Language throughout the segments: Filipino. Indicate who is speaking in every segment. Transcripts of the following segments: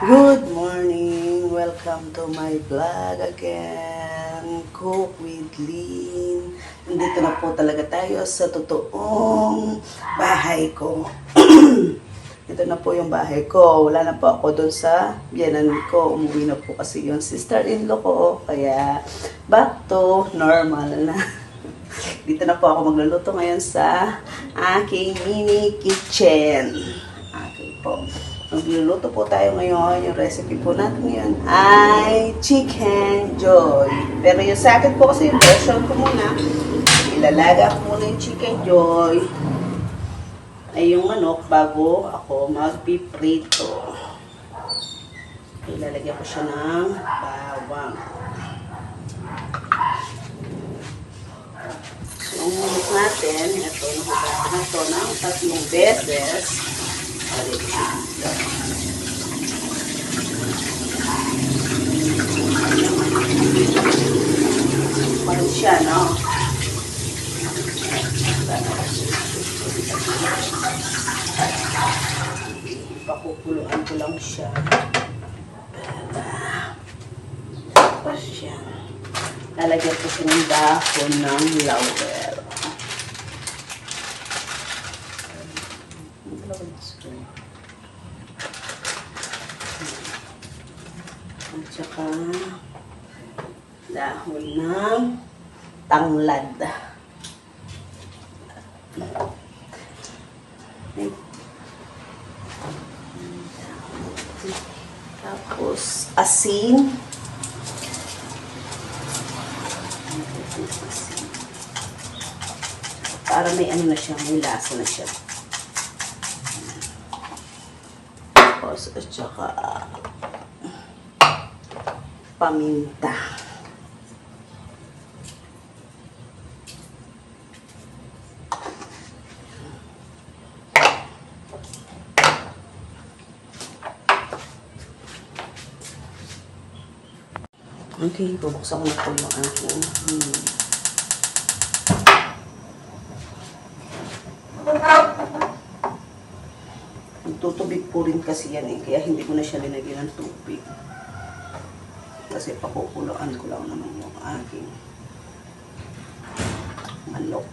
Speaker 1: Good morning! Welcome to my vlog again. Cook with Lynn. Nandito na po talaga tayo sa totoong bahay ko. Ito na po yung bahay ko. Wala na po ako doon sa biyanan ko. Umuwi na po kasi yung sister-in-law ko. Kaya back to normal na. Dito na po ako magluluto ngayon sa aking mini kitchen. Okay po. Magluluto po tayo ngayon. Yung recipe po natin ngayon ay Chicken Joy. Pero yung sa akin po kasi yung version ko muna, ilalaga ko muna yung Chicken Joy ay yung manok bago ako magpiprito. Ilalagyan ko siya ng bawang. So, yung manok natin, ito, nahugasan na ito ng 3 beses. Parang siya, no? Pakukuluan ko lang siya. Tapos yan. Lalagyan ko siya ng dahon ng laurel. At saka dahon ng tanglad. Tapos asin. Para may ano na siya, may lasa na siya. Tapos at saka paminta. Okay, bubuksan ko na po yung aking Tutubig po rin kasi yan eh, kaya hindi ko na siya linagyan ng tubig. Kasi pakukuluan ko lang naman yung aking manok.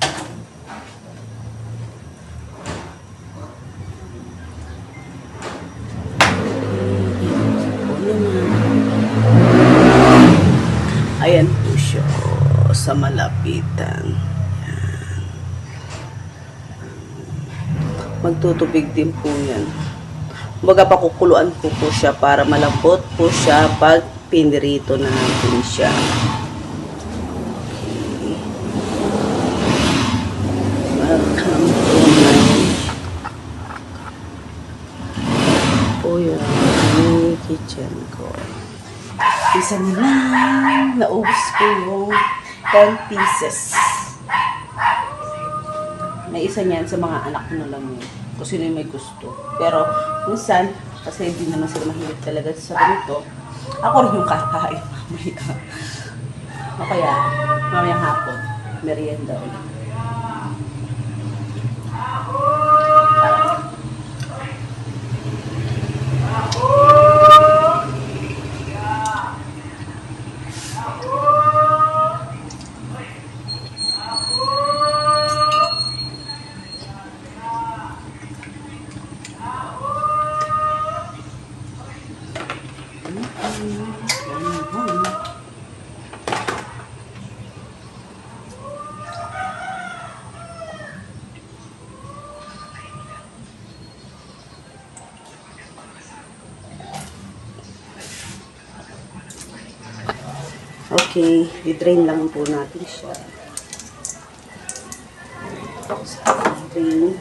Speaker 1: Ayan po siya sa malapitan. Yan. Magtutubig din po yan. Kumbaga pakukuluan ko po siya para malambot po siya pag pinirito na natin siya. Welcome to my mini kitchen ko. Isa na lang, naubos ko yung 10 pieces. May isa niyan sa mga anak ko na lang yun. Kung sino yung may gusto. Pero, minsan, kasi hindi naman sila mahilig talaga sa ganito, ako rin yung kakain mamaya. O kaya, mamayang hapon, merienda ulit. Okay, i-drain lang po natin siya. Drain.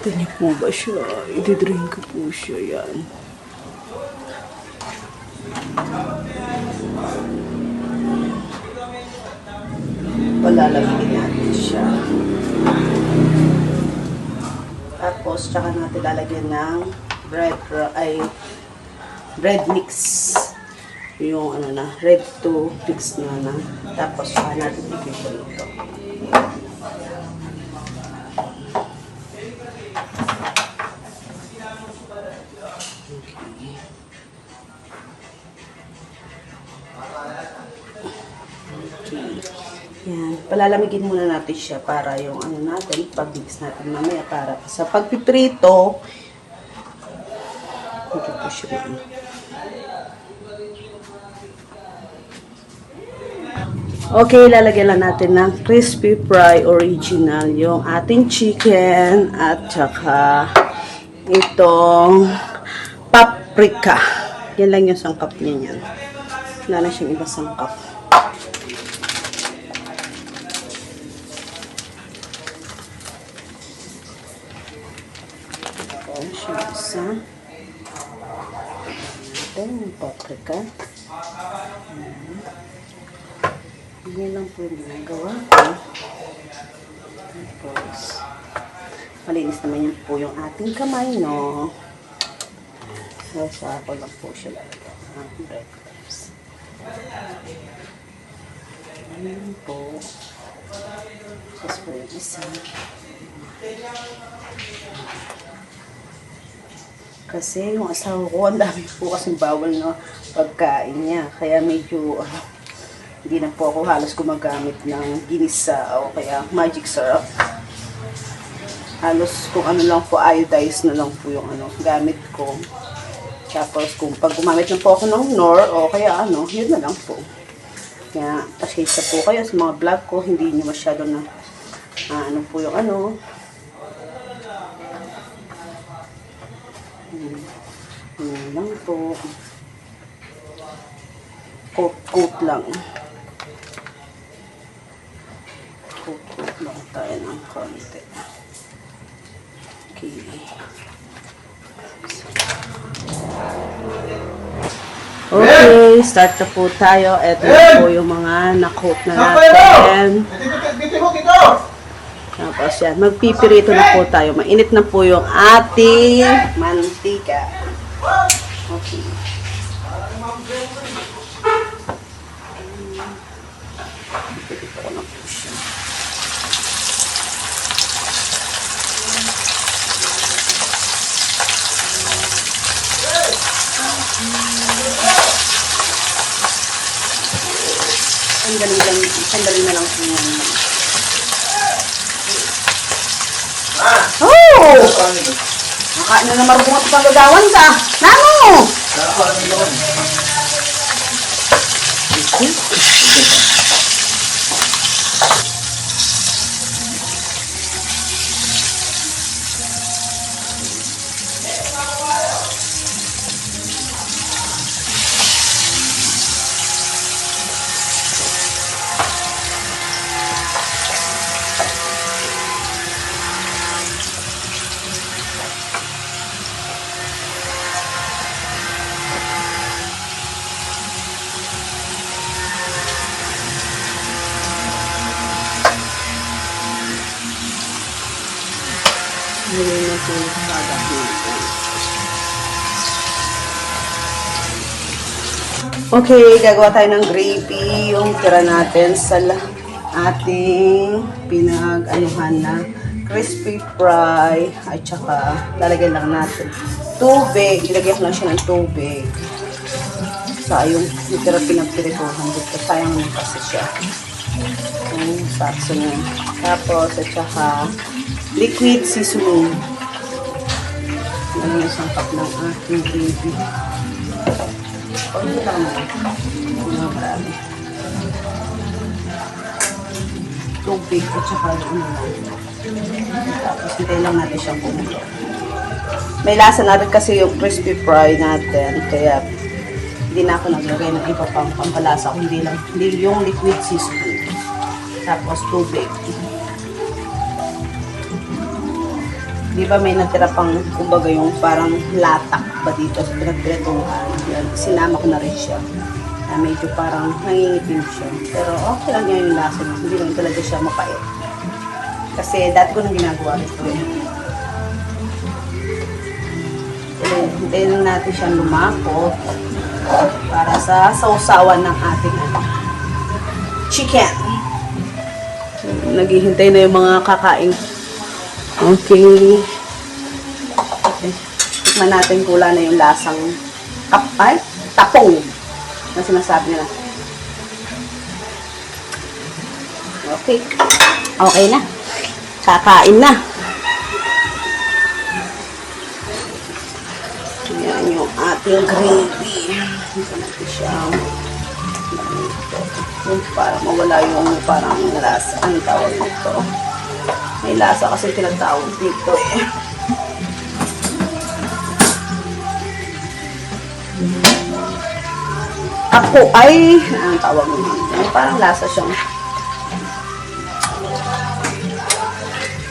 Speaker 1: Ito niyo po ba siya? I-drain ko po siya yan. Palalagyan natin siya. Tapos, tsaka natin lalagyan ng bread mix. Yung ano na, red to mix na. Tapos, tsaka natin ipipin ito. Palalamigin muna natin siya para yung ano natin, pag-mix natin mamaya para sa pagpiprito. Ito po siya. Okay, lalagyan lang natin ng crispy fry original yung ating chicken at saka itong paprika. Yan lang yung sangkap niya yan. Wala na siyang iba sangkap. Ito siya isa. Ito yung paprika. Yan lang po yung ginagawa ko. Tapos, malinis naman yan po yung ating kamay, no? So, sa ako lang po siya lalagyan ng breadcrumbs. Yan po. Tapos po yung isa. Kasi yung asawa ko, ang dami po kasing bawal na pagkain niya. Kaya medyo, hindi na po ako halos gumagamit ng ginisa o kaya magic syrup. Halos kung ano lang po, iodized na lang po yung gamit ko. Tapos kung pag gumamit na po ako ng Knorr o kaya yun na lang po. Kaya pasensya po kayo sa mga vlog ko, hindi nyo masyado na po yung yun lang po. Coat lang. Coat lang tayo ng konti. Okay. Okay, start na po tayo. Ito po yung mga na-coat na natin. Tapos yan, magpipirito na po tayo. Mainit na po yung ating mantika. Okay. Pipirito ko na po siya. Sandali na lang po yan. Oh! Makain na naman kung ito pang gagawan ka. Nano! Okay, gagawa tayo ng gravy. Yung tira natin sa ating pinag-anuhan na crispy fry. At saka, lalagyan lang natin tubig. Ilagyan ko lang siya ng tubig. Sa yung tira pinagpirituhan dito. Sayang naman kasi siya. Yung sakso niya. Tapos, at saka, liquid seasoning. Yan yung isang cup ng ating gravy. Pagod lang naman. Marami. Tubig at saka tapos hintayin lang natin siyang kumulo. May lasa na rin kasi yung crispy fry natin. Kaya hindi na ako naglagay ng iba pang pampalasa. Hindi yung liquid seasoning. Tapos tubig. Di ba may natira pang, kumbaga yung parang latak ba dito sa pinagpiretuhan. Sinama ko na rin siya. Medyo parang nangingitim siya. Pero okay lang yan yung lasa. Hindi lang talaga siya mapait. Kasi dati ko nang ginagawa ito eh. Hintayin lang natin siyang lumakot para sa sausawan ng ating chicken. Naghihintay na yung mga kakain. Okay. Tikman natin kung wala na yung lasang tapong na sinasabi nila.
Speaker 2: Okay. Okay na. Kakain na. Ayan yung ating gravy. Ito natin siya. Yung para mawala yung parang lasa. Ang tawag nito. May lasa kasi tinatawag dito eh. Ako ay, ang tawag nito. Parang lasa siyang.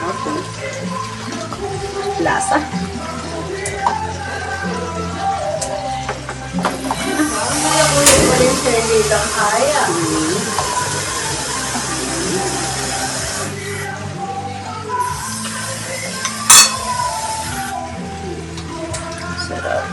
Speaker 2: Okay. Lasa. Sarap.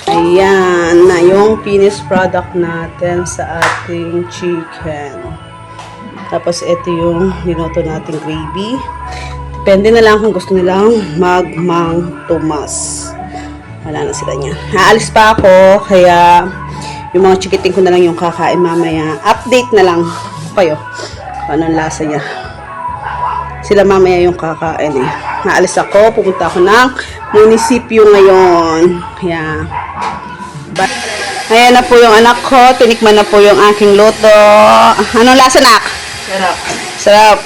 Speaker 2: Ayan na yung finished product natin sa ating chicken. Tapos ito yung linoto nating gravy. Depende na lang kung gusto nilang mag-mang Tomas. Wala na sila niya. Haalis pa ako, kaya yung mga chikiting ko na lang yung kakain mamaya. Update na lang kayo kung anong lasa niya. Sila mamaya yung kakain eh. Haalis ako, pupunta ako ng munisipyo ngayon. Kaya, ayan na po yung anak ko. Tinikman na po yung aking luto. Anong lasa, nak?
Speaker 1: Sarap.
Speaker 2: Sarap.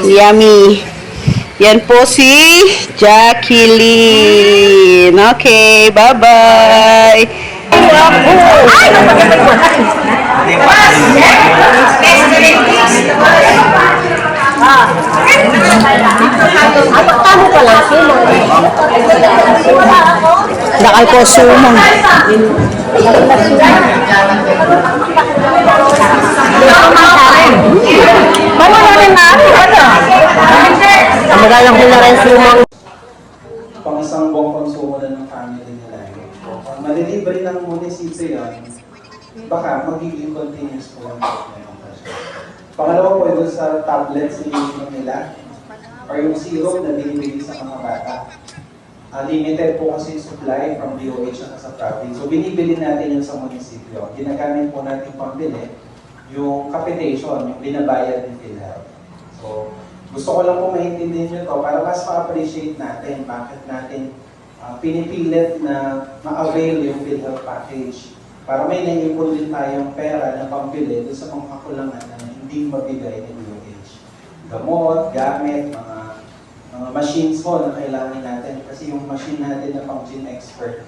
Speaker 2: Yummy. Yan po si Jacqueline. Okay, bye-bye. Nakal ko sumong. Bawa namin na. Ang magalang ko na rin sumong.
Speaker 3: Pang isang buong konsumo na ng family nila. Kung malilibre ng munisipyo yun, baka magiging continuous po ang pangalawa po ito sa tablets nila or yung syrup na binibigay sa mga bata. Limited po kasi yung supply from DOH at sa province. So binibili natin yun sa munisipyo. Ginagamit po natin pambili yung capitation, yung binabayad ng PhilHealth. So gusto ko lang po maintindihan nyo to para mas ma-appreciate natin bakit natin pinipilit na ma-avail yung PhilHealth package. Para may naipon din tayong pera na pambili doon sa mga kakulangan na hindi mabigay ng DOH. Gamot, gamit, mga machines po na kailangan natin. Kasi yung machine natin na pang Gene Expert,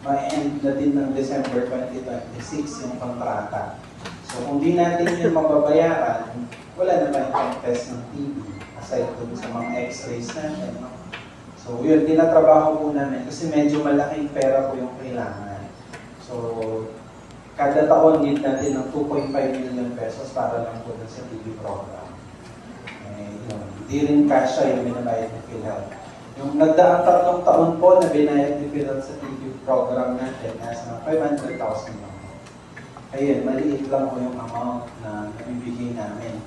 Speaker 3: ma-end na din ng December 2026 yung kontrata. So kung di natin yung mababayaran, wala na tayong pang-test ng TB aside dun sa mga x-rays natin. No? So yun, tinatrabaho po namin kasi medyo malaking pera po yung kailangan. So kada taon need natin ng 2.5 million pesos para lang po sa TB program. Hindi rin kasya yung binabayad ng PhilHealth. Yung nagdaang 3 taon po na binayad ng PhilHealth sa TB program natin, nasa 500,000 lang. Ayun, maliit lang po yung amount na nabibigay namin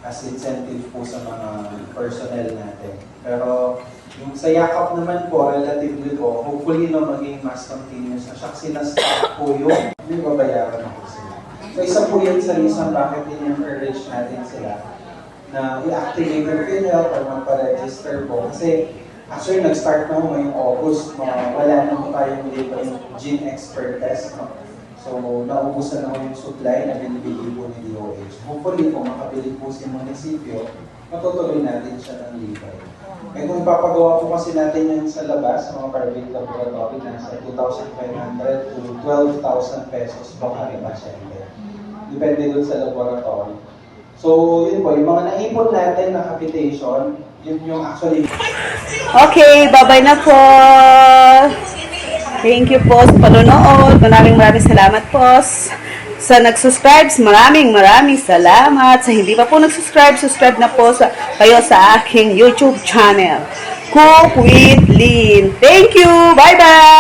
Speaker 3: as incentive po sa mga personnel natin. Pero yung sa yakap naman po, relatively po, hopefully no maging mas continuous na siya. Kasi na-stop po yung may babayaran na po sila. So isa po yun sa reason bakit in-encourage natin sila na i-activate yung PhilHealth or magpa-register po. Kasi actually nag-start na mo ngayong August, wala na po tayong libre yung Gene Expert test. No? So naubusan na po yung supply na binibigay po ni DOH. Hopefully kung makabili po si munisipyo, matutuloy natin siya ng libre. Eh kung ipapagawa po kasi natin yan sa labas, sa mga private laboratory, nasa 2,500 to 12,000 pesos po kami pasyente. Depende dun sa laboratory. So, yun po, yung mga naipon natin na capitation, yun yung actually...
Speaker 2: Okay, bye-bye na po. Thank you po sa panonood. Maraming salamat po. Sa nag-subscribe, maraming salamat. Sa hindi pa po nag-subscribe, subscribe na po kayo sa aking YouTube channel. Cook with Lynn. Thank you! Bye-bye!